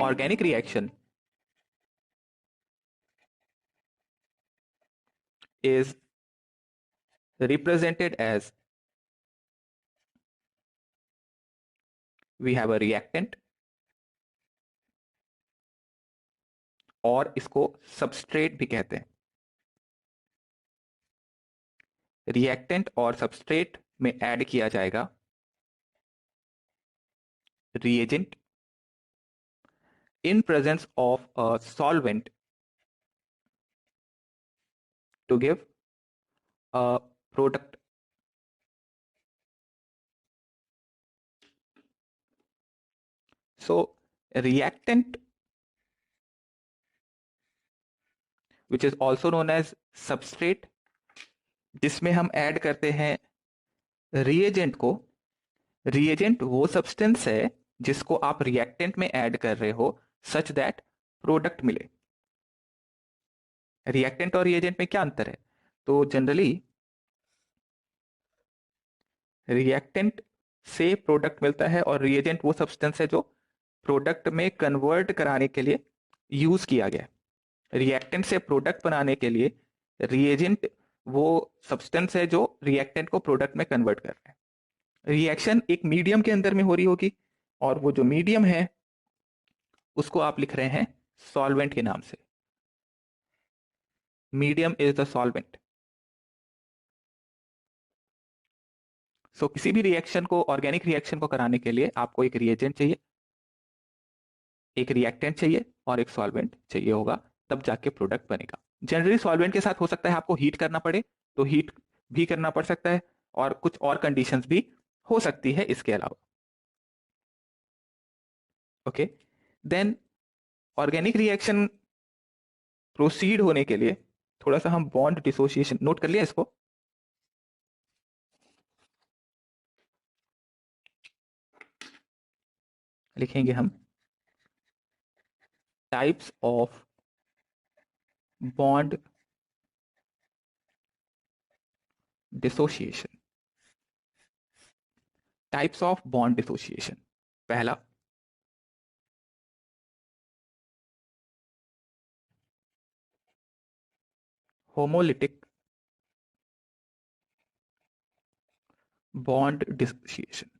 organic reaction is represented as we have a reactant और इसको substrate भी कहते हैं। रिएक्टेंट और सबस्ट्रेट में ऐड किया जाएगा reagent in presence of a solvent to give a product. So reactant, which is also known as substrate, जिसमें हम ऐड करते हैं रिएजेंट को। रिएजेंट वो सब्सटेंस है जिसको आप रिएक्टेंट में ऐड कर रहे हो सच दैट प्रोडक्ट मिले। रिएक्टेंट और रिएजेंट में क्या अंतर है? तो जनरली रिएक्टेंट से प्रोडक्ट मिलता है और रिएजेंट वो सब्सटेंस है जो प्रोडक्ट में कन्वर्ट कराने के लिए यूज किया गया। रिएक्टेंट से प्रोडक्ट बनाने के लिए रिएजेंट वो सब्सटेंस है जो रिएक्टेंट को प्रोडक्ट में कन्वर्ट कर रहा है। रिएक्शन एक मीडियम के अंदर में हो रही होगी और वो जो मीडियम है उसको आप लिख रहे हैं सॉल्वेंट के नाम से। Medium is the solvent. So किसी भी रिएक्शन को, ऑर्गेनिक रिएक्शन को कराने के लिए आपको एक रिएजेंट चाहिए, एक रिएक्टेंट चाहिए और एक सॉल्वेंट चाहिए होगा, तब जाके प्रोडक्ट बनेगा। जनरली सॉल्वेंट के साथ हो सकता है आपको हीट करना पड़े, तो हीट भी करना पड़ सकता है और कुछ और कंडीशंस भी हो सकती है इसके अलावा। Okay, then organic reaction proceed होने के लिए थोड़ा सा हम बॉन्ड डिसोसिएशन नोट कर लिया इसको। लिखेंगे हम types of bond dissociation. Types of bond dissociation, पहला homolytic bond dissociation.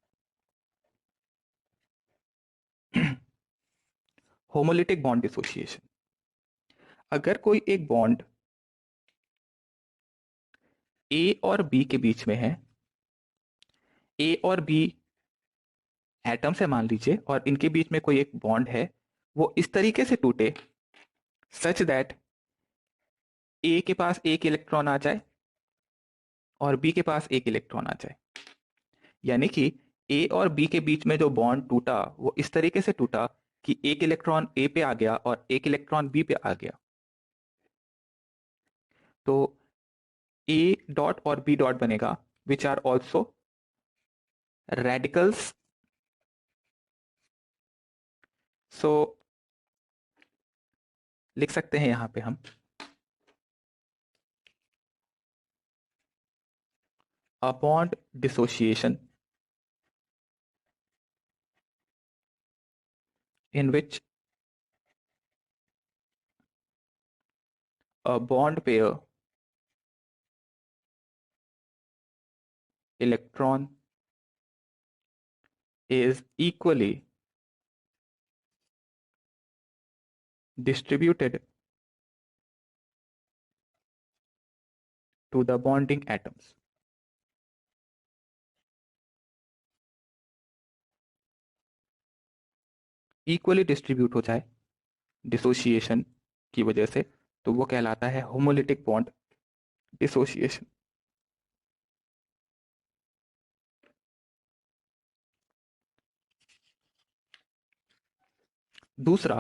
Homolytic bond dissociation, अगर कोई एक बॉन्ड ए और बी के बीच में है, ए और बी एटम्स है मान लीजिए, और इनके बीच में कोई एक बॉन्ड है, वो इस तरीके से टूटे सच दैट ए के पास एक इलेक्ट्रॉन आ जाए और बी के पास एक इलेक्ट्रॉन आ जाए। यानी कि ए और बी के बीच में जो बॉन्ड टूटा वो इस तरीके से टूटा कि एक इलेक्ट्रॉन ए पे आ गया और एक इलेक्ट्रॉन बी पे आ गया। तो ए डॉट और बी डॉट बनेगा विच आर ऑल्सो रेडिकल्स। सो लिख सकते हैं यहां पे हम a bond dissociation in which a bond pair electron is equally distributed to the bonding atoms. Equally distribute हो जाए डिसोसिएशन की वजह से, तो वो कहलाता है होमोलिटिक बॉन्ड डिसोसिएशन। दूसरा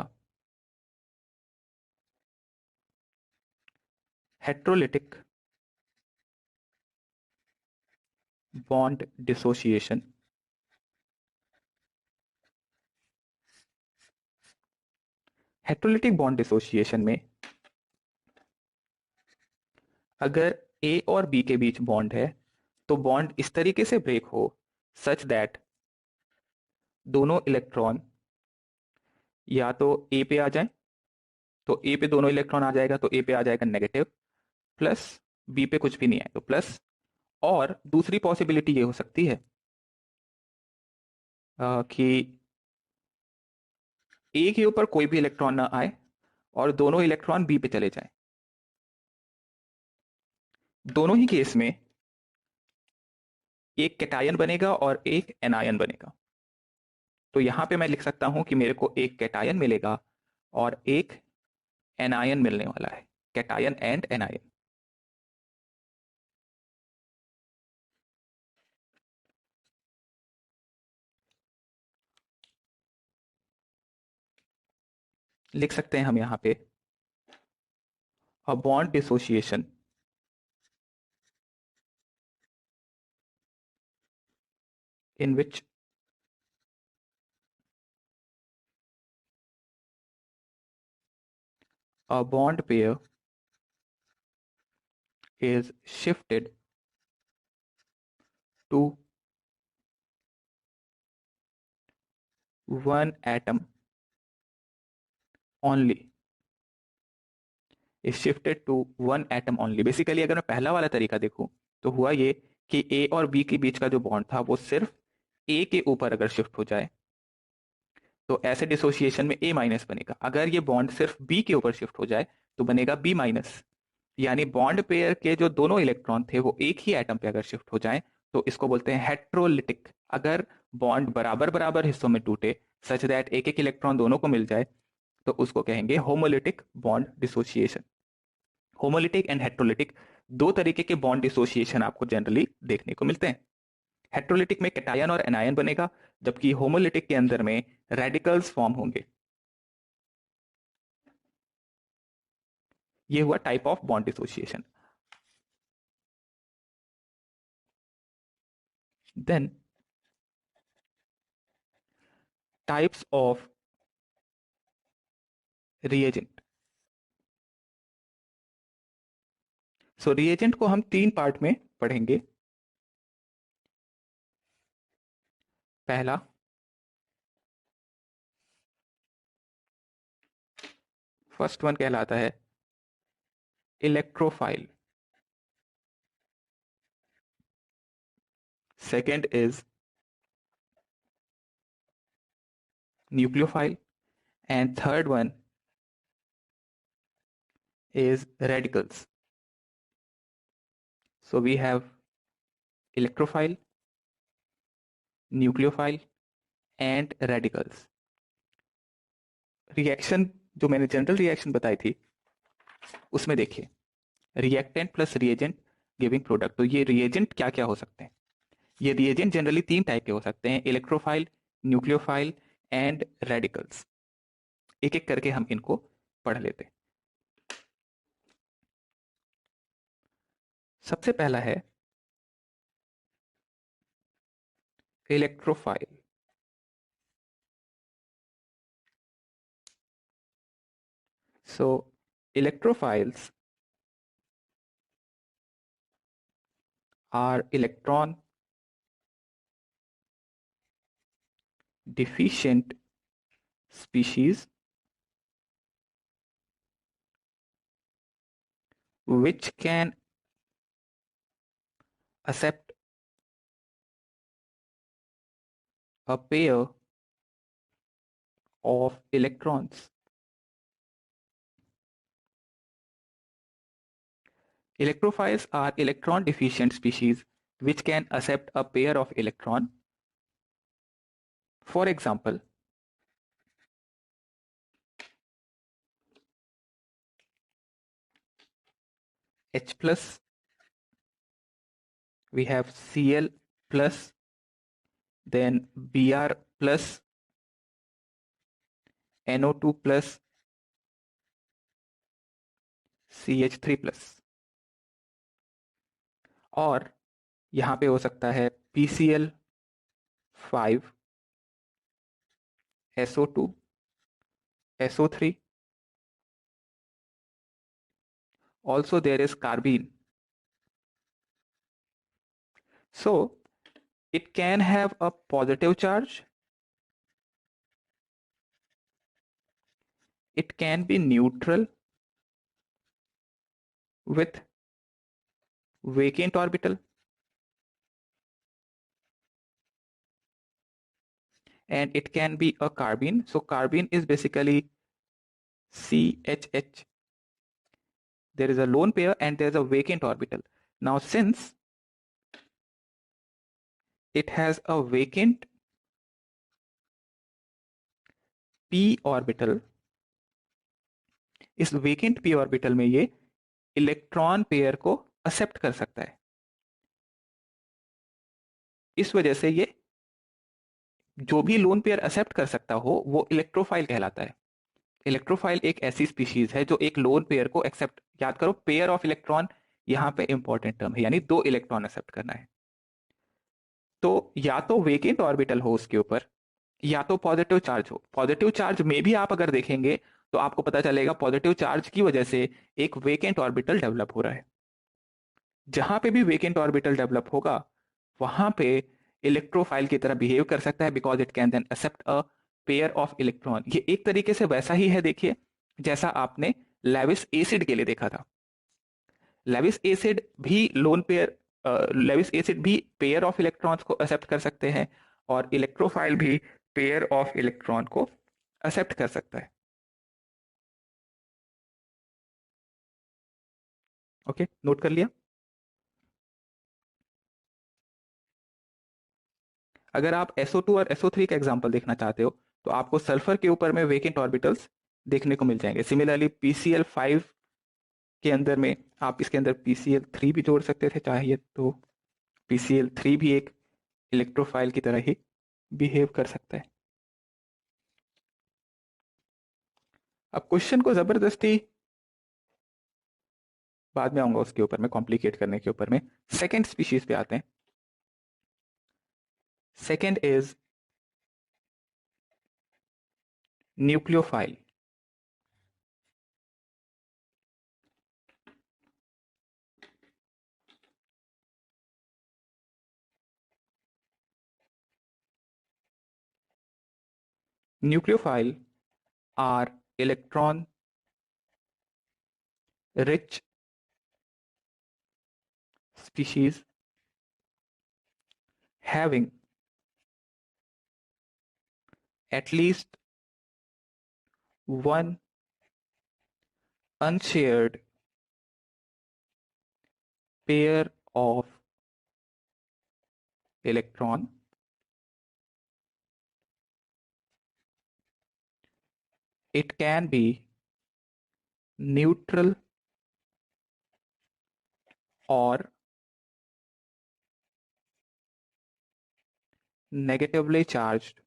heterolytic bond dissociation. Heterolytic bond dissociation में अगर ए और बी के बीच बॉन्ड है तो बॉन्ड इस तरीके से ब्रेक हो सच दैट दोनों इलेक्ट्रॉन या तो ए पे आ जाए, तो ए पे दोनों इलेक्ट्रॉन आ जाएगा, तो ए पे आ जाएगा नेगेटिव, प्लस बी पे कुछ भी नहीं है तो प्लस। और दूसरी पॉसिबिलिटी ये हो सकती है कि ए के ऊपर कोई भी इलेक्ट्रॉन ना आए और दोनों इलेक्ट्रॉन बी पे चले जाएं। दोनों ही केस में एक कैटायन बनेगा और एक एनायन बनेगा। तो यहां पे मैं लिख सकता हूं कि मेरे को एक कैटायन मिलेगा और एक एनायन मिलने वाला है, कैटायन एंड एनायन। लिख सकते हैं हम यहां पे a bond dissociation in which a bond pair is shifted to one atom only, is shifted to one atom only। Basically अगर मैं पहला वाला तरीका देखूं तो हुआ ये कि ए और बी के बीच का जो बॉन्ड था वो सिर्फ ए के ऊपर अगर शिफ्ट हो जाए तो ऐसे डिसोसिएशन में ए माइनस बनेगा। अगर ये बॉन्ड सिर्फ बी के ऊपर शिफ्ट हो जाए तो बनेगा बी माइनस। यानी बॉन्ड पेयर के जो दोनों इलेक्ट्रॉन थे वो एक ही एटम पे अगर शिफ्ट हो जाएं तो इसको बोलते हैं हेट्रोलिटिक। अगर बॉन्ड बराबर बराबर हिस्सों में टूटे सच दैट एक एक इलेक्ट्रॉन दोनों को मिल जाए तो उसको कहेंगे homolytic bond dissociation. Homolytic and heterolytic दो तरीके के बॉन्ड डिसोसिएशन आपको जनरली देखने को मिलते हैं। हेट्रोलिटिक में कैटायन और एनायन बनेगा, जबकि होमोलिटिक के अंदर में रेडिकल्स फॉर्म होंगे। ये हुआ type of bond dissociation. Then types of reagent. So reagent को हम तीन पार्ट में पढ़ेंगे। पहला फर्स्ट वन कहलाता है electrophile. Second is nucleophile and third one is radicals. So we have electrophile, nucleophile and radicals. Reaction जो मैंने जनरल रिएक्शन बताई थी उसमें देखिए reactant plus reagent giving product. तो ये रिएजेंट क्या क्या हो सकते हैं? ये रिएजेंट जनरली तीन टाइप के हो सकते हैं, इलेक्ट्रोफाइल, न्यूक्लियोफाइल एंड रेडिकल्स। एक एक करके हम इनको पढ़ लेते हैं। सबसे पहला है electrophile. So electrophiles are electron deficient species which can accept a pair of electrons. Electrophiles are electron deficient species which can accept a pair of electron. For example, H plus, we have Cl plus, then Br plus, NO2 plus, CH3 plus। और यहाँ पे हो सकता है PCl5, SO2, SO3। Also there is carbene. So it can have a positive charge it can be neutral with vacant orbital, and it can be a carbene. So carbene is basically CHH. There is a lone pair and there is a vacant orbital. Now since it has a vacant p orbital, इस vacant p orbital में ये electron pair को accept कर सकता है। इस वजह से ये जो भी लोन पेयर एक्सेप्ट कर सकता हो वो इलेक्ट्रोफाइल कहलाता है। इलेक्ट्रोफाइल एक ऐसी स्पीशीज है जो एक लोन पेयर को एक्सेप्ट, याद करो पेयर ऑफ इलेक्ट्रॉन यहां पे इंपॉर्टेंट टर्म है, यानी दो इलेक्ट्रॉन एक्सेप्ट करना है। तो या तो वेकेंट ऑर्बिटल हो उसके ऊपर या तो पॉजिटिव चार्ज हो। पॉजिटिव चार्ज में भी आप अगर देखेंगे तो आपको पता चलेगा पॉजिटिव चार्ज की वजह से एक वेकेंट ऑर्बिटल डेवलप हो रहा है। जहां पे भी वेकेंट ऑर्बिटल डेवलप होगा वहां पे इलेक्ट्रोफाइल की तरह बिहेव कर सकता है, because it can then accept a pair of electron. ये एक तरीके से वैसा ही है, देखिए जैसा आपने लेविस एसिड के लिए देखा था। लेविस एसिड भी लोन पेयर, लेविस एसिड भी पेयर ऑफ इलेक्ट्रॉन्स को एक्सेप्ट कर सकते हैं और इलेक्ट्रोफाइल भी पेयर ऑफ इलेक्ट्रॉन को एक्सेप्ट कर सकता है। ओके, नोट कर लिया। अगर आप SO2 और SO3 का एग्जांपल देखना चाहते हो तो आपको सल्फर के ऊपर में वेकेंट ऑर्बिटल्स देखने को मिल जाएंगे। सिमिलरली PCl5 के अंदर में आप इसके अंदर PCl3 भी जोड़ सकते थे चाहिए तो। PCl3 भी एक इलेक्ट्रोफाइल की तरह ही बिहेव कर सकता है। अब क्वेश्चन को जबरदस्ती बाद में आऊंगा उसके ऊपर में, कॉम्प्लिकेट करने के ऊपर में। सेकेंड स्पीशीज पे आते हैं। Second is nucleophile. Nucleophile are electron rich species having at least one unshared pair of electron. It can be neutral or negatively charged.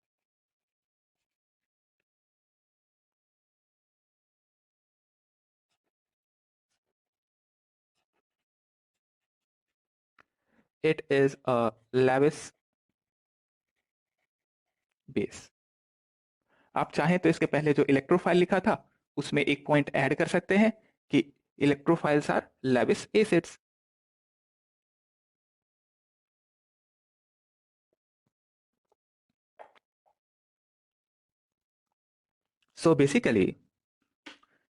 It is a Lewis base. आप चाहें तो इसके पहले जो इलेक्ट्रोफाइल लिखा था उसमें एक पॉइंट ऐड कर सकते हैं कि electrophiles are Lewis acids. So basically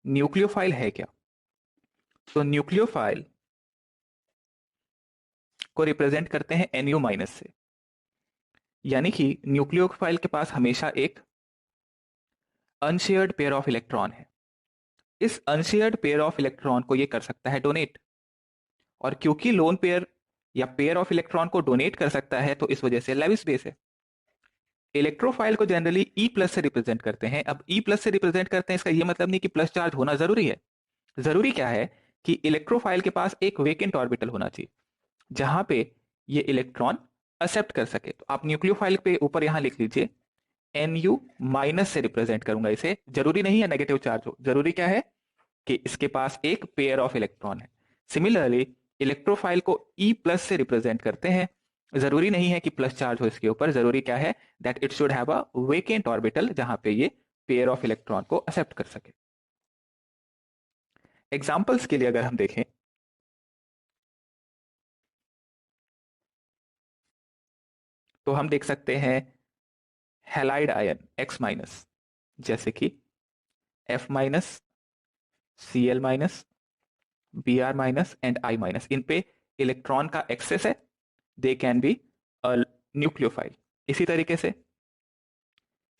nucleophile है क्या? तो न्यूक्लियोफाइल को रिप्रेजेंट करते हैं NU माइनस से, यानी कि न्यूक्लियोफाइल के पास हमेशा एक अनशेयर्ड पेयर ऑफ इलेक्ट्रॉन है। इस अनशेयर्ड पेयर ऑफ इलेक्ट्रॉन को ये कर सकता है डोनेट, और क्योंकि लोन पेयर या पेयर ऑफ इलेक्ट्रॉन को डोनेट कर सकता है तो इस वजह से लेविस बेस है। इलेक्ट्रोफाइल को जनरली E+ से रिप्रेजेंट करते हैं। अब E+ से रिप्रेजेंट करते हैं इसका ये मतलब नहीं कि प्लस चार्ज होना जरूरी है। जरूरी क्या है कि इलेक्ट्रोफाइल के पास एक वेकेंट ऑर्बिटल होना चाहिए जहां पे ये इलेक्ट्रॉन एक्सेप्ट कर सके। तो आप न्यूक्लियोफाइल पे ऊपर यहां लिख लीजिए NU माइनस से रिप्रेजेंट करूंगा इसे। जरूरी नहीं है नेगेटिव चार्ज हो, जरूरी क्या है कि इसके पास एक पेयर ऑफ इलेक्ट्रॉन है। सिमिलरली इलेक्ट्रोफाइल को E+ से रिप्रेजेंट करते हैं। जरूरी नहीं है कि प्लस चार्ज हो इसके ऊपर, जरूरी क्या है that it should have a vacant orbital जहां पे ये पेयर ऑफ इलेक्ट्रॉन को एक्सेप्ट कर सके। एग्जाम्पल्स के लिए अगर हम देखें तो हम देख सकते हैं हैलाइड आयन X-, जैसे कि F minus, Cl minus, Br minus and I minus, इन पे इलेक्ट्रॉन का एक्सेस है, they can be a nucleophile. इसी तरीके से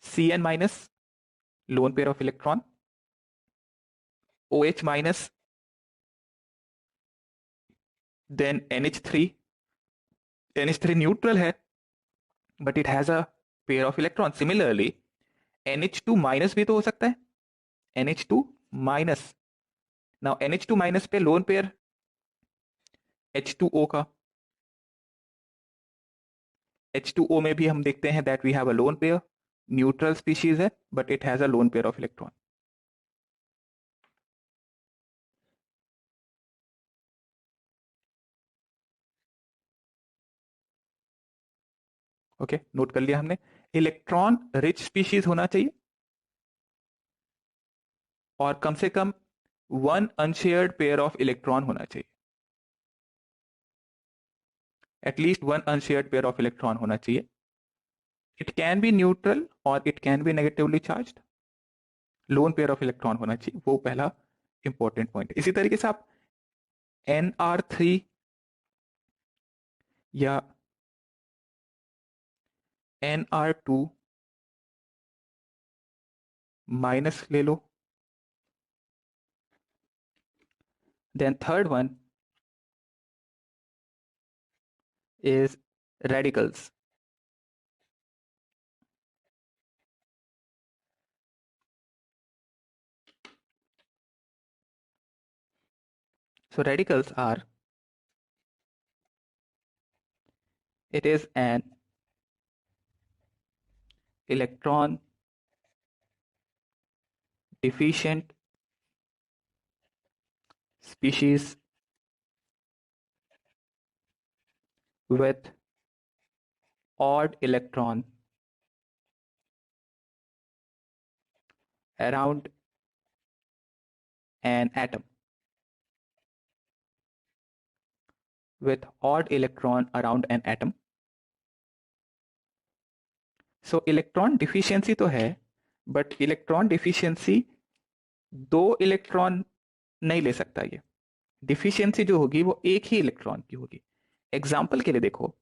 Cn minus, lone pair of electron, OH minus, then NH3, NH3 neutral है but it has a pair of electron. Similarly NH2 minus भी तो हो सकता है, NH2 minus. Now NH2 minus पे लोन पेयर H2O का, H2O में भी हम देखते हैं that we have a lone pair, neutral species है but it has a lone pair of electron. Okay, note कर लिया हमने। इलेक्ट्रॉन रिच स्पीशीज होना चाहिए और कम से कम one unshared pair of electron होना चाहिए, at least one unshared pair of electron होना चाहिए। इट कैन बी न्यूट्रल और it can be negatively charged, lone pair of electron होना चाहिए, वो पहला इंपॉर्टेंट पॉइंट है। इसी तरीके से आप Nr3 या Nr2 माइनस ले लो। Then third one is radicals. So radicals are, it is an electron deficient species with odd electron around an atom, with odd electron around an atom. So electron deficiency तो है but electron deficiency दो electron नहीं ले सकता ये। Deficiency जो होगी वो एक ही इलेक्ट्रॉन की होगी। एग्जाम्पल के लिए देखो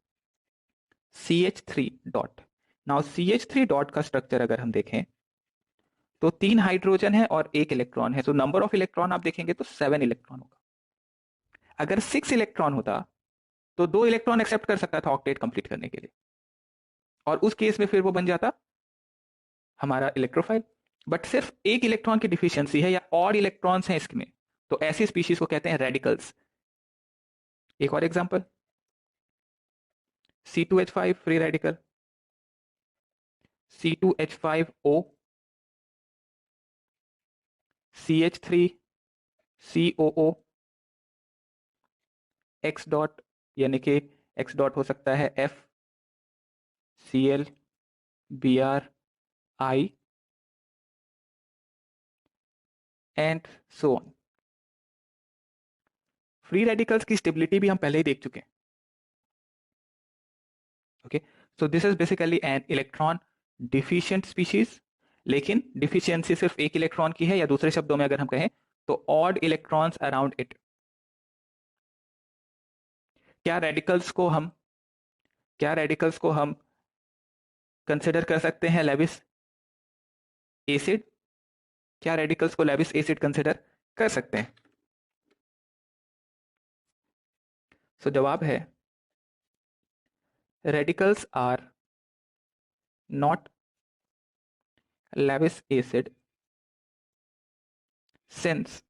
CH3 dot. Now CH3 dot का स्ट्रक्चर अगर हम देखें तो 3 हाइड्रोजन है और 1 इलेक्ट्रॉन है, तो नंबर ऑफ इलेक्ट्रॉन आप देखेंगे तो 7 इलेक्ट्रॉन होगा। अगर 6 इलेक्ट्रॉन होता तो 2 इलेक्ट्रॉन एक्सेप्ट कर सकता था ऑक्टेट कंप्लीट करने के लिए, और उस केस में फिर वो बन जाता हमारा इलेक्ट्रोफाइल। बट सिर्फ एक इलेक्ट्रॉन की डिफिशियंसी है या और इलेक्ट्रॉन्स हैं इसमें, तो ऐसी स्पीशीज को कहते हैं रेडिकल्स। एक और example C2H5 free radical, C2H5O, CH3COO, X dot, यानी कि X डॉट हो सकता है FCl Br I and so on. Free radicals की स्टेबिलिटी भी हम पहले ही देख चुके हैं। Okay, so this is basically an electron deficient species, लेकिन डिफिशियंसी सिर्फ एक इलेक्ट्रॉन की है, या दूसरे शब्दों में अगर हम कहें तो ऑड इलेक्ट्रॉन्स अराउंड इट। क्या रेडिकल्स को हम क्या रेडिकल्स को हम कंसिडर कर सकते हैं लेविस एसिड? क्या रेडिकल्स को लेविस एसिड कंसिडर कर सकते हैं? सो जवाब है radicals are not Lewis acid since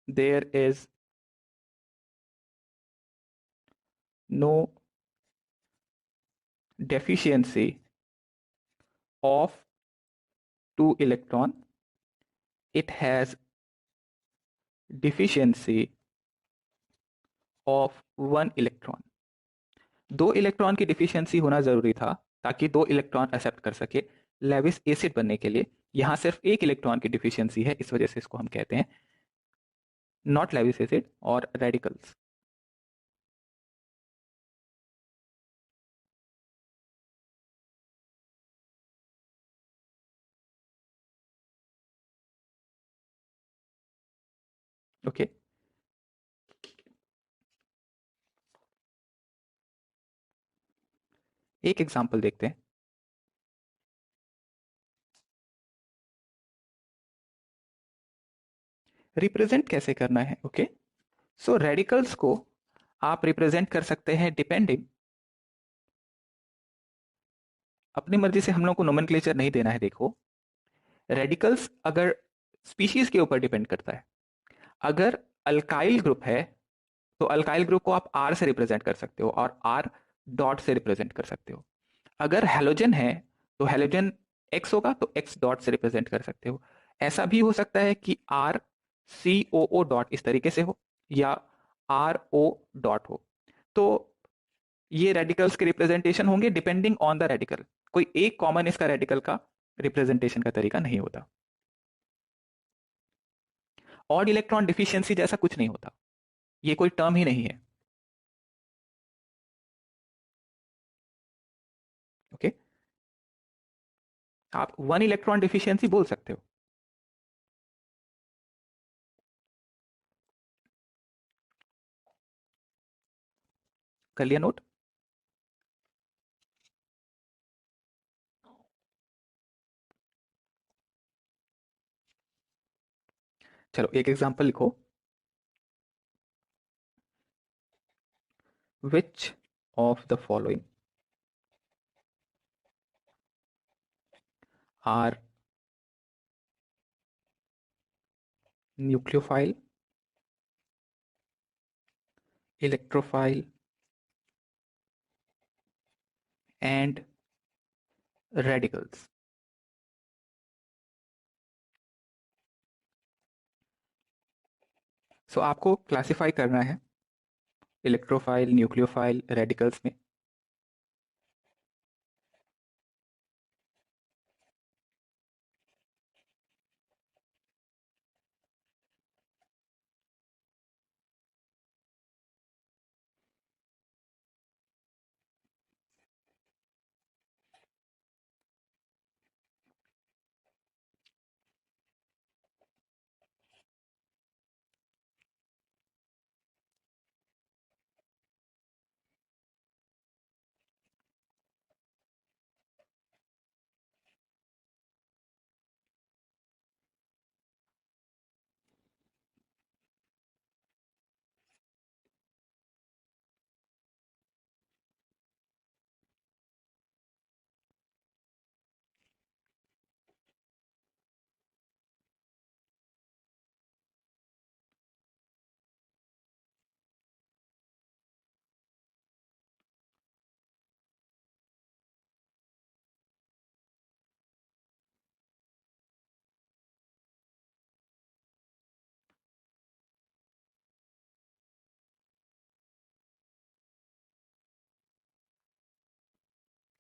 there is no deficiency of 2 electron, it has deficiency of 1 electron। 2 electron की डिफिशियंसी होना जरूरी था ताकि 2 इलेक्ट्रॉन एक्सेप्ट कर सके लेविस एसिड बनने के लिए। यहां सिर्फ एक इलेक्ट्रॉन की डिफिशियंसी है, इस वजह से इसको हम कहते हैं नॉट लेविस एसिड और रेडिकल्स। ओके, एक एग्जांपल देखते हैं। रिप्रेजेंट कैसे करना है? ओके, सो रेडिकल्स को आप रिप्रेजेंट कर सकते हैं डिपेंडिंग, अपनी मर्जी से हम लोग को नोमेनक्लेचर नहीं देना है। देखो, रेडिकल्स अगर स्पीशीज के ऊपर डिपेंड करता है। अगर अल्काइल ग्रुप है तो अल्काइल ग्रुप को आप आर से रिप्रेजेंट कर सकते हो और आर डॉट से रिप्रेजेंट कर सकते हो। अगर हेलोजन है तो हेलोजन एक्स होगा तो एक्स डॉट से रिप्रेजेंट कर सकते हो। ऐसा भी हो सकता है कि आर सी ओ ओ डॉट इस तरीके से हो या आर ओ डॉट हो। तो ये रेडिकल्स के रिप्रेजेंटेशन होंगे डिपेंडिंग ऑन द रेडिकल। कोई एक कॉमन इसका रेडिकल का रिप्रेजेंटेशन का तरीका नहीं होता। ऑड इलेक्ट्रॉन डिफिशियंसी जैसा कुछ नहीं होता, ये कोई टर्म ही नहीं है। ओके, आप वन इलेक्ट्रॉन डिफिशियंसी बोल सकते हो। कर लिया नोट? चलो एक एग्जांपल लिखो। Which of the following are nucleophile, electrophile and radicals? So आपको क्लासिफाई करना है इलेक्ट्रोफाइल, न्यूक्लियोफाइल, रेडिकल्स में।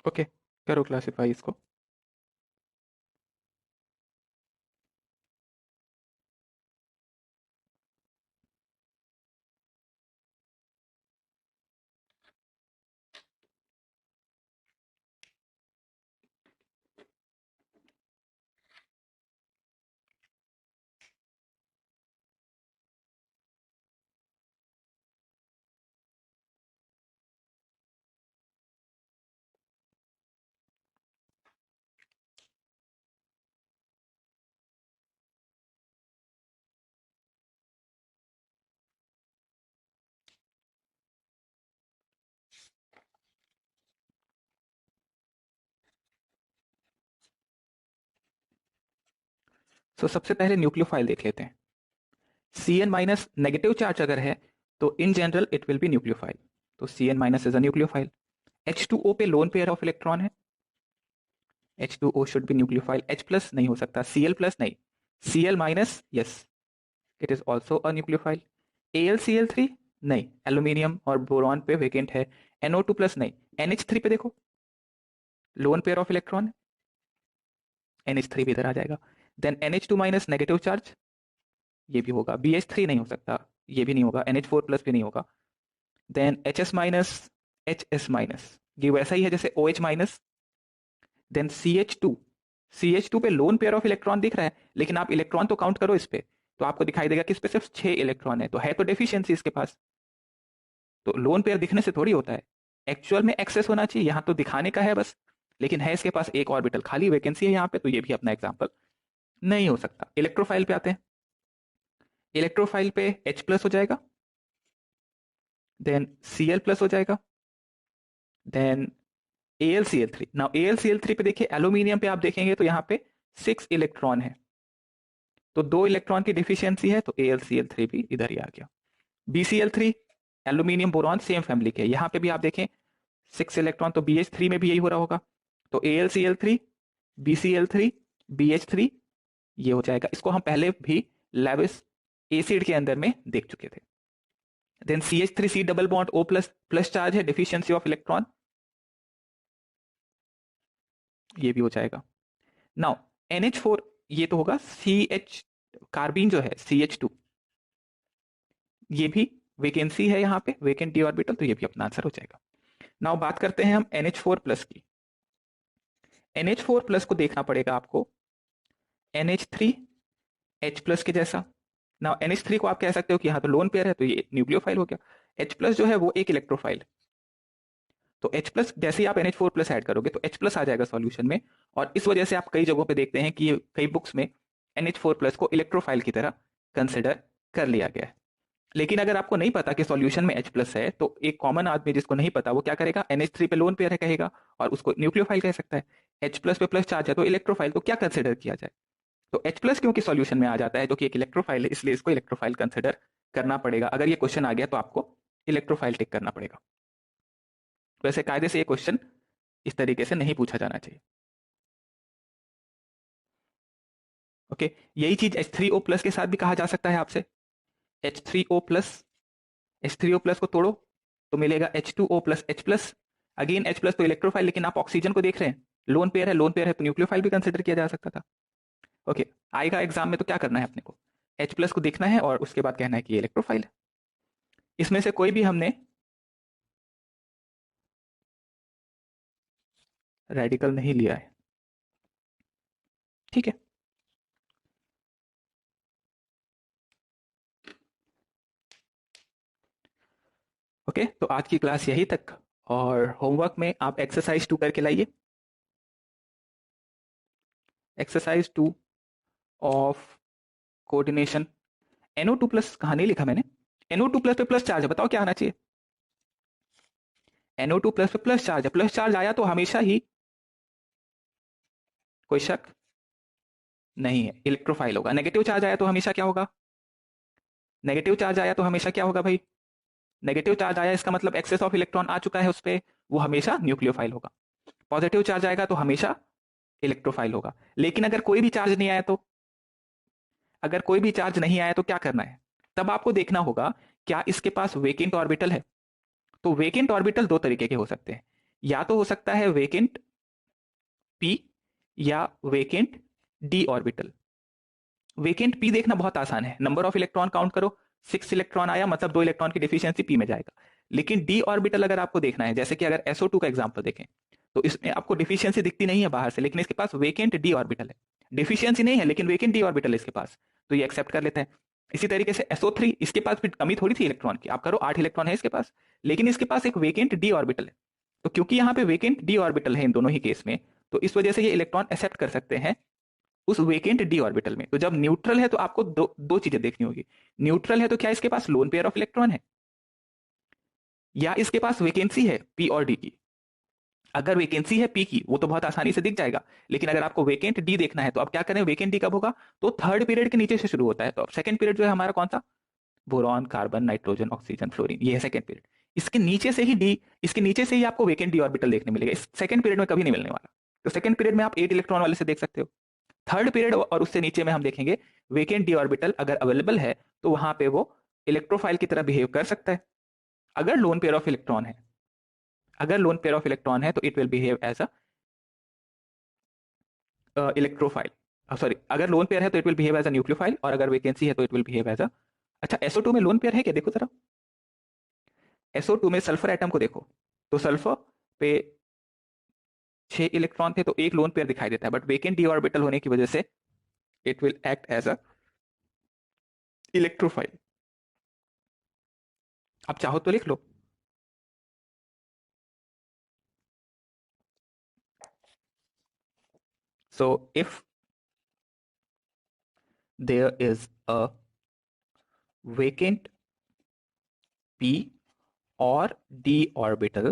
ओके, करो क्लासिफाई इसको। सो सबसे पहले न्यूक्लियोफाइल देख लेते हैं। C N minus negative charge अगर है तो in general it will be nucleophile. तो C N minus is a nucleophile. H2O पे लोन पेयर ऑफ इलेक्ट्रॉन है, H2O should be nucleophile. H plus नहीं हो सकता, Cl प्लस नहीं, Cl minus yes, it is also a nucleophile. AlCl3 नहीं, aluminium और boron पे वेकेंट है। NO2 प्लस नहीं, NH3 पे देखो loan pair of electron, NH3 भी इधर आ जाएगा। Then NH2 minus negative charge, ये भी होगा। BH3 नहीं हो सकता, ये भी नहीं होगा। NH4 प्लस भी नहीं होगा। Then HS minus, HS minus ये वैसा ही है जैसे OH minus. Then CH2, CH2 पे लोन पेयर ऑफ इलेक्ट्रॉन दिख रहा है लेकिन आप इलेक्ट्रॉन तो काउंट करो इस पे। तो आपको दिखाई देगा कि इस पे सिर्फ 6 इलेक्ट्रॉन है तो डेफिशिएंसी इसके पास। तो लोन पेयर दिखने से थोड़ी होता है, एक्चुअल में एक्सेस होना चाहिए, यहाँ तो दिखाने का है बस, लेकिन है इसके पास एक ऑर्बिटल खाली, वैकेंसी है यहाँ पे, तो ये भी अपना एग्जाम्पल नहीं हो सकता। इलेक्ट्रोफाइल पे आते हैं। इलेक्ट्रोफाइल पे H प्लस हो जाएगा, देन Cl प्लस हो जाएगा, देन AlCl3। नाउ AlCl3 पे देखिए, एल्यूमिनियम पे आप देखेंगे तो यहाँ पे 6 इलेक्ट्रॉन है, तो 2 इलेक्ट्रॉन की डिफिशियंसी है, तो AlCl3 भी इधर ही आ गया। BCl3 aluminium boron same family के, यहाँ पे भी आप देखें 6 इलेक्ट्रॉन, तो BH3 में भी यही हो रहा होगा, तो AlCl3 BCl3 BH3 ये हो जाएगा। इसको हम पहले भी लेविस एसिड के अंदर में देख चुके थे। Then CH3C double bond O plus plus charge है, डिफिशियंसी ऑफ इलेक्ट्रॉन, ये भी हो जाएगा। नाउ NH4 ये तो होगा, CH कार्बिन जो है CH2 ये भी वैकेंसी है यहाँ पे, वेकेंट डी ऑर्बिटल, तो ये भी अपना आंसर हो जाएगा। नाउ बात करते हैं हम NH4 प्लस की। NH4 प्लस को देखना पड़ेगा आपको NH3 H प्लस के जैसा। नाउ NH3 को आप कह सकते हो कि यहाँ तो लोन पेयर है, तो ये न्यूक्लियोफाइल हो गया। H प्लस जो है वो एक इलेक्ट्रोफाइल, तो H प्लस जैसे ही आप NH4 प्लस ऐड करोगे तो H प्लस आ जाएगा सॉल्यूशन में, और इस वजह से आप कई जगहों पे देखते हैं कि कई बुक्स में NH4 प्लस को इलेक्ट्रोफाइल की तरह कंसिडर कर लिया गया है। लेकिन अगर आपको नहीं पता कि सॉल्यूशन में H प्लस है, तो एक कॉमन आदमी जिसको नहीं पता वो क्या करेगा, NH3 पे लोन पेयर है कहेगा, और उसको न्यूक्लियोफाइल कह सकता है। H प्लस पे प्लस चार्ज है तो इलेक्ट्रोफाइल, तो क्या कंसिडर किया जाए, तो H प्लस क्योंकि सॉल्यूशन में आ जाता है जो कि एक इलेक्ट्रोफाइल है, इसलिए इसको इलेक्ट्रोफाइल कंसिडर करना पड़ेगा। अगर ये क्वेश्चन आ गया तो आपको इलेक्ट्रोफाइल टिक करना पड़ेगा। वैसे कायदे से ये क्वेश्चन इस तरीके से नहीं पूछा जाना चाहिए। ओके, यही चीज H3O प्लस के साथ भी कहा जा सकता है आपसे। H3O प्लस, H3O प्लस को तोड़ो तो मिलेगा H2O plus H plus. Again H plus तो इलेक्ट्रोफाइल, लेकिन आप ऑक्सीजन को देख रहे हैं, लोन पेयर है, लोन पेयर है तो न्यूक्लियोफाइल भी कंसिडर किया जा सकता था। ओके, आएगा एग्जाम में तो क्या करना है अपने को, H प्लस को देखना है और उसके बाद कहना है कि ये इलेक्ट्रोफाइल है। इसमें से कोई भी हमने रेडिकल नहीं लिया है, ठीक है। ओके, तो आज की क्लास यही तक, और होमवर्क में आप एक्सरसाइज 2 करके लाइए। Exercise 2 of coordination. NO2 plus कहाँ नहीं लिखा मैंने, NO2 प्लस पे प्लस चार्ज है, बताओ क्या आना चाहिए। NO2 प्लस पे प्लस चार्ज है, प्लस चार्ज आया तो हमेशा ही, कोई शक नहीं है, इलेक्ट्रोफाइल होगा। नेगेटिव चार्ज आया तो हमेशा क्या होगा, नेगेटिव चार्ज आया तो हमेशा क्या होगा भाई, नेगेटिव चार्ज आया इसका मतलब एक्सेस ऑफ इलेक्ट्रॉन आ चुका है उस पर, वो हमेशा न्यूक्लियोफाइल होगा। पॉजिटिव चार्ज आएगा तो हमेशा इलेक्ट्रोफाइल होगा। लेकिन अगर कोई भी चार्ज नहीं आया तो, अगर कोई भी चार्ज नहीं आया तो क्या करना है, तब आपको देखना होगा क्या इसके पास वेकेंट ऑर्बिटल है। तो वेकेंट ऑर्बिटल दो तरीके के हो सकते हैं, या तो हो सकता है वेकेंट p या vacant d orbital. Vacant p देखना बहुत आसान है, नंबर ऑफ इलेक्ट्रॉन काउंट करो, 6 इलेक्ट्रॉन आया मतलब 2 इलेक्ट्रॉन की डिफिशियंसी p में जाएगा। लेकिन d ऑर्बिटल अगर आपको देखना है, जैसे कि अगर SO2 का एग्जांपल देखें, तो इसमें आपको डिफिशियंसी दिखती नहीं है बाहर से, लेकिन इसके पास वेकेंट d ऑर्बिटल है, डिफिशियंसी नहीं है लेकिन वेकेंट d ऑर्बिटल है इसके पास, तो ये एक्सेप्ट कर लेते हैं। इसी तरीके से SO3, इसके पास भी कमी थोड़ी थी इलेक्ट्रॉन की, आप करो 8 इलेक्ट्रॉन है इसके पास, लेकिन इसके पास एक वेकेंट d ऑर्बिटल है। तो क्योंकि यहाँ पे वेकेंट d ऑर्बिटल है इन दोनों ही केस में, तो इस वजह से ये इलेक्ट्रॉन एक्सेप्ट कर सकते हैं उस वेकेंट डी ऑर्बिटल में। तो जब न्यूट्रल है तो आपको दो चीजें देखनी होगी, न्यूट्रल है तो क्या इसके पास लोन पेयर ऑफ इलेक्ट्रॉन है, या इसके पास वैकेंसी है पी और डी की। अगर वैकेंसी है पी की वो तो बहुत आसानी से दिख जाएगा, लेकिन अगर आपको वेकेंट डी देखना है तो आप क्या करें, वेकेंट डी कब होगा, तो थर्ड पीरियड के नीचे से शुरू होता है। तो अब सेकंड पीरियड जो है हमारा कौन सा, boron carbon nitrogen oxygen fluorine, ये है सेकंड पीरियड। इसके नीचे से ही डी, इसके नीचे से ही आपको वेकेंट डी ऑर्बिटल देखने मिलेगा, इस सेकंड पीरियड में कभी नहीं मिलने वाला। तो सेकंड पीरियड में आप 8 इलेक्ट्रॉन वाले से देख सकते हो। थर्ड पीरियड और उससे नीचे में हम देखेंगे वेकेंट डी ऑर्बिटल अगर अवेलेबल है तो वहां पे वो इलेक्ट्रोफाइल की तरह बिहेव कर सकता है। अगर लोन पेयर ऑफ इलेक्ट्रॉन है, अगर लोन पेयर ऑफ इलेक्ट्रॉन है तो it will behave as a electrophile, sorry, अगर लोन पेयर है तो it will behave as a nucleophile, और अगर वैकेंसी है तो it will behave as a, अच्छा SO2 में लोन पेयर है क्या, देखो जरा, SO2 में सल्फर एटम को देखो, तो सल्फर पे 6 इलेक्ट्रॉन थे तो एक लोन पेयर दिखाई देता है, बट वेकेंट डी ऑर्बिटल होने की वजह से it will act as a electrophile. आप चाहो तो लिख लो। So if there is a vacant p or d orbital,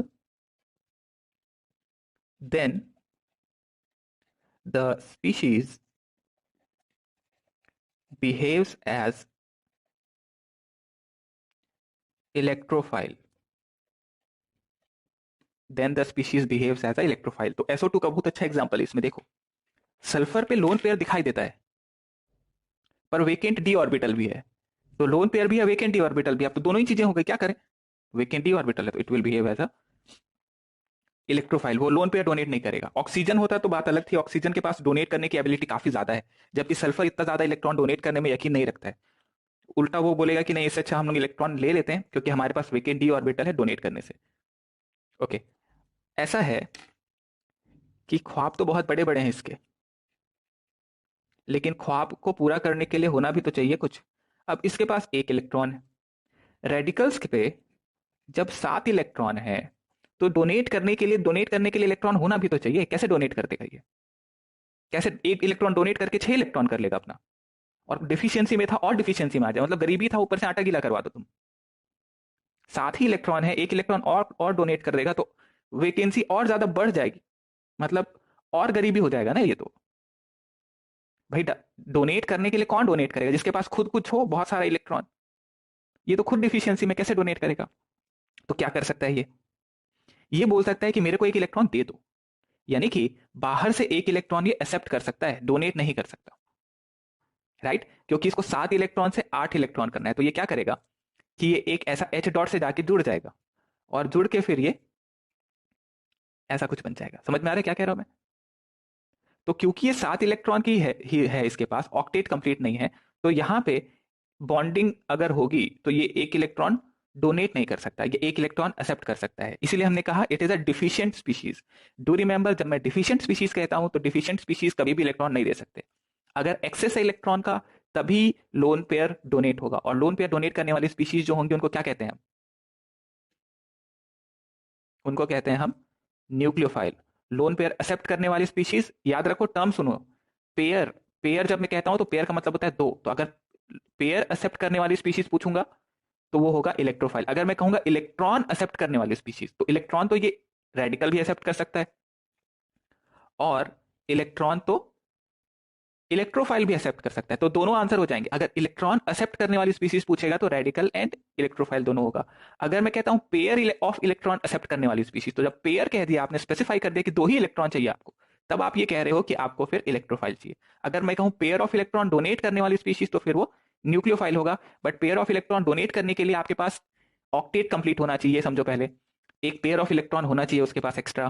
then the species behaves as electrophile. Then the species behaves as a electrophile. तो SO2 का बहुत अच्छा एग्जांपल है इसमें। देखो, सल्फर पे लोन पेयर दिखाई देता है, पर वेकेंट डी ऑर्बिटल भी है। तो लोन पेयर भी है, वेकेंट डी ऑर्बिटल भी है। अब तो दोनों ही चीजें हो गई, क्या करें? वेकेंट डी ऑर्बिटल है तो it will behave as a electrophile. वो लोन पेयर डोनेट नहीं करेगा। ऑक्सीजन होता तो बात अलग थी, ऑक्सीजन के पास डोनेट करने की एबिलिटी काफी ज्यादा है, जबकि सल्फर इतना ज्यादा इलेक्ट्रॉन डोनेट करने में यकीन नहीं रखता है। उल्टा वो बोलेगा कि नहीं, इससे अच्छा हम लोग इलेक्ट्रॉन ले लेते हैं क्योंकि हमारे पास वेकेंट डी ऑर्बिटल है डोनेट करने से। ओके, ऐसा है कि ख्वाब तो बहुत बड़े बड़े हैं इसके, लेकिन ख्वाब को पूरा करने के लिए होना भी तो चाहिए कुछ। अब इसके पास एक इलेक्ट्रॉन है, रेडिकल्स पे जब 7 इलेक्ट्रॉन है तो डोनेट करने के लिए इलेक्ट्रॉन होना भी तो चाहिए। कैसे डोनेट कर देगा ये? कैसे एक इलेक्ट्रॉन डोनेट करके 6 इलेक्ट्रॉन कर लेगा अपना? और डिफिशियंसी में था और डिफिशियंसी में आ जाए, मतलब गरीबी था ऊपर से आटा गीला करवा दो तुम। 7 ही इलेक्ट्रॉन है, एक इलेक्ट्रॉन और डोनेट कर देगा तो वेकेंसी और ज्यादा बढ़ जाएगी, मतलब और गरीबी हो जाएगा ना ये तो। भाई डोनेट करने के लिए कौन डोनेट करेगा? जिसके पास खुद कुछ हो बहुत सारा इलेक्ट्रॉन। ये तो खुद डिफिशियंसी में कैसे डोनेट करेगा? तो क्या कर सकता है ये बोल सकता है कि मेरे को एक इलेक्ट्रॉन दे दो, यानी कि बाहर से एक इलेक्ट्रॉन ये एक्सेप्ट कर सकता है, डोनेट नहीं कर सकता। राइट? क्योंकि इसको 7 इलेक्ट्रॉन से 8 इलेक्ट्रॉन करना है, तो ये क्या करेगा कि ये एक ऐसा एच डॉट से जाके जुड़ जाएगा और जुड़ के फिर ये ऐसा कुछ बन जाएगा। समझ में आ रहा है क्या कह रहा हूं मैं? तो क्योंकि ये 7 इलेक्ट्रॉन की है इसके पास, ऑक्टेट कंप्लीट नहीं है, तो यहां पे बॉन्डिंग अगर होगी तो ये एक इलेक्ट्रॉन डोनेट नहीं कर सकता, ये एक इलेक्ट्रॉन एक्सेप्ट कर सकता है। इसीलिए हमने कहा it is a deficient species. Do remember, जब मैं डिफिशिएंट स्पीशीज कहता हूं तो डिफिशिएंट स्पीशीज कभी भी इलेक्ट्रॉन नहीं दे सकते। अगर एक्सेस है इलेक्ट्रॉन का तभी लोन पेयर डोनेट होगा, और लोन पेयर डोनेट करने वाली स्पीशीज जो होंगी उनको क्या कहते हैं हम? उनको कहते हैं हम न्यूक्लियोफाइल। लोन पेयर एक्सेप्ट करने वाली स्पीशीज, याद रखो टर्म सुनो, पेयर। पेयर जब मैं कहता हूं तो पेयर का मतलब होता है दो, तो अगर पेयर एक्सेप्ट करने वाली स्पीशीज पूछूंगा तो वो होगा इलेक्ट्रोफाइल। अगर मैं कहूंगा इलेक्ट्रॉन एक्सेप्ट करने वाली स्पीशीज, तो इलेक्ट्रॉन तो ये रेडिकल भी एक्सेप्ट कर सकता है और इलेक्ट्रॉन तो इलेक्ट्रोफाइल भी एक्सेप्ट कर सकता है। तो दोनों आंसर हो जाएंगे। अगर इलेक्ट्रॉन एक्सेप्ट करने वाली स्पीशीज पूछेगा तो रेडिकल एंड इलेक्ट्रोफाइल दोनों होगा। अगर मैं कहता हूं पेयर ऑफ इलेक्ट्रॉन एक्सेप्ट करने वाली स्पीशीज, तो जब पेयर कह दिया आपने, स्पेसिफाई कर दिया कि 2 ही इलेक्ट्रॉन चाहिए आपको, तब आप ये कह रहे हो कि आपको फिर इलेक्ट्रोफाइल चाहिए। अगर मैं कहूं पेयर ऑफ इलेक्ट्रॉन डोनेट करने वाली स्पीशीज, तो फिर वो न्यूक्लियोफाइल होगा। But pair of electron donate करने के लिए आपके पास ऑक्टेट कंप्लीट होना चाहिए, समझो पहले। एक पेयर ऑफ इलेक्ट्रॉन होना चाहिए उसके पास एक्स्ट्रा,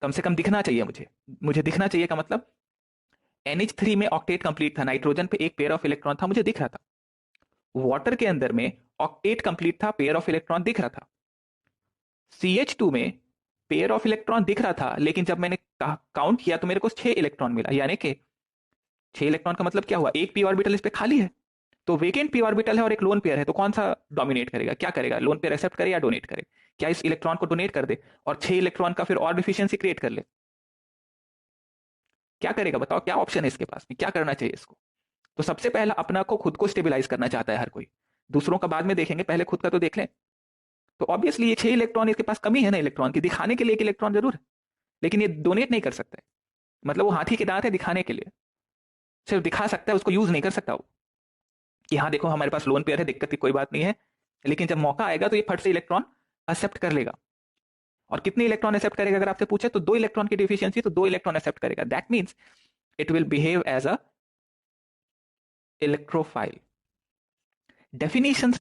कम से कम दिखना चाहिए मुझे दिखना चाहिए का मतलब NH3 में ऑक्टेट कंप्लीट था, नाइट्रोजन पे एक पेयर ऑफ इलेक्ट्रॉन था, मुझे दिख रहा था। वाटर के अंदर में ऑक्टेट कंप्लीट था, पेयर ऑफ इलेक्ट्रॉन दिख रहा था। CH2 में पेयर ऑफ इलेक्ट्रॉन दिख रहा था, लेकिन जब मैंने काउंट किया तो मेरे को 6 इलेक्ट्रॉन मिला, यानी कि 6 इलेक्ट्रॉन का मतलब क्या हुआ? एक पी ऑर्बिटल इस पे खाली है, तो वेकेंट पी ऑर्बिटल है और एक लोन पेयर है, तो कौन सा डोमिनेट करेगा? क्या करेगा? लोन पेयर एक्सेप्ट करे या डोनेट करे? क्या इस इलेक्ट्रॉन को डोनेट कर दे और 6 इलेक्ट्रॉन का फिर और डिफिशियंसी क्रिएट कर ले? क्या करेगा बताओ? क्या ऑप्शन है इसके पास में? क्या करना चाहिए इसको? तो सबसे पहला अपना को खुद को स्टेबलाइज करना चाहता है हर कोई, दूसरों का बाद में देखेंगे, पहले खुद का तो देख लें। तो ऑब्वियसली ये 6 इलेक्ट्रॉन इसके पास कमी है ना इलेक्ट्रॉन की, दिखाने के लिए एक इलेक्ट्रॉन जरूर है, लेकिन ये डोनेट नहीं कर सकता है। मतलब वो हाथी के दांत है दिखाने के लिए, सिर्फ दिखा सकता है, उसको यूज नहीं कर सकता वो, कि हाँ देखो हमारे पास लोन पेयर है, दिक्कत की कोई बात नहीं है। लेकिन जब मौका आएगा तो ये फट से इलेक्ट्रॉन एक्सेप्ट कर लेगा। और कितने इलेक्ट्रॉन एक्सेप्ट करेगा अगर आपसे पूछे तो 2 इलेक्ट्रॉन की डिफिशियंसी, तो 2 इलेक्ट्रॉन एक्सेप्ट करेगा। That means it will behave as a electrophile. Definition